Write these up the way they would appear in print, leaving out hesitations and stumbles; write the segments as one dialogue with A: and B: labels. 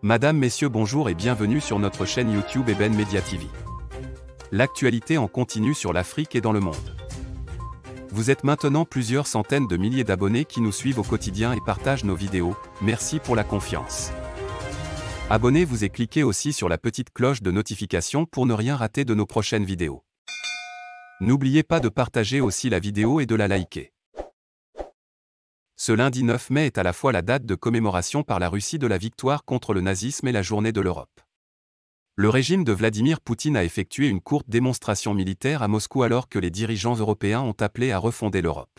A: Madame, Messieurs, bonjour et bienvenue sur notre chaîne YouTube Eben Media TV. L'actualité en continu sur l'Afrique et dans le monde. Vous êtes maintenant plusieurs centaines de milliers d'abonnés qui nous suivent au quotidien et partagent nos vidéos, merci pour la confiance. Abonnez-vous et cliquez aussi sur la petite cloche de notification pour ne rien rater de nos prochaines vidéos. N'oubliez pas de partager aussi la vidéo et de la liker. Ce lundi 9 mai est à la fois la date de commémoration par la Russie de la victoire contre le nazisme et la journée de l'Europe. Le régime de Vladimir Poutine a effectué une courte démonstration militaire à Moscou alors que les dirigeants européens ont appelé à refonder l'Europe.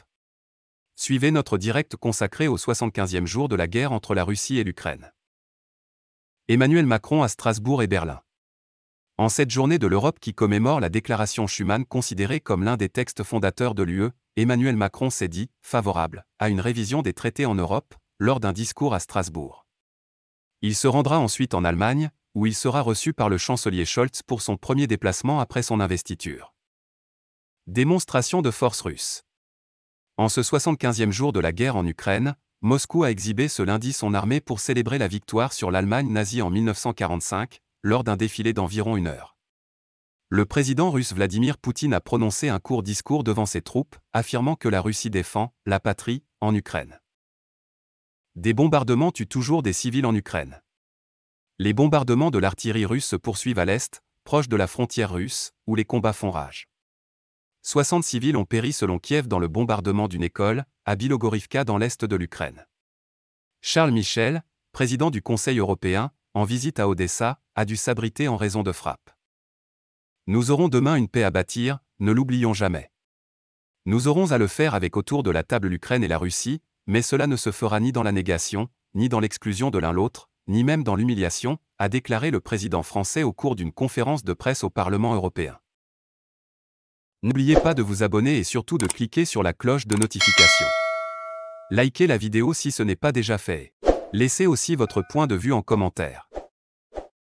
A: Suivez notre direct consacré au 75e jour de la guerre entre la Russie et l'Ukraine. Emmanuel Macron à Strasbourg et Berlin. En cette journée de l'Europe qui commémore la déclaration Schuman considérée comme l'un des textes fondateurs de l'UE, Emmanuel Macron s'est dit « favorable » à une révision des traités en Europe, lors d'un discours à Strasbourg. Il se rendra ensuite en Allemagne, où il sera reçu par le chancelier Scholz pour son premier déplacement après son investiture. Démonstration de force russe. En ce 75e jour de la guerre en Ukraine, Moscou a exhibé ce lundi son armée pour célébrer la victoire sur l'Allemagne nazie en 1945, lors d'un défilé d'environ 1 heure. Le président russe Vladimir Poutine a prononcé un court discours devant ses troupes, affirmant que la Russie défend la patrie en Ukraine. Des bombardements tuent toujours des civils en Ukraine. Les bombardements de l'artillerie russe se poursuivent à l'est, proche de la frontière russe, où les combats font rage. 60 civils ont péri selon Kiev dans le bombardement d'une école, à Bilogorivka dans l'est de l'Ukraine. Charles Michel, président du Conseil européen, en visite à Odessa, a dû s'abriter en raison de frappes. Nous aurons demain une paix à bâtir, ne l'oublions jamais. Nous aurons à le faire avec autour de la table l'Ukraine et la Russie, mais cela ne se fera ni dans la négation, ni dans l'exclusion de l'un l'autre, ni même dans l'humiliation, a déclaré le président français au cours d'une conférence de presse au Parlement européen. N'oubliez pas de vous abonner et surtout de cliquer sur la cloche de notification. Likez la vidéo si ce n'est pas déjà fait. Laissez aussi votre point de vue en commentaire.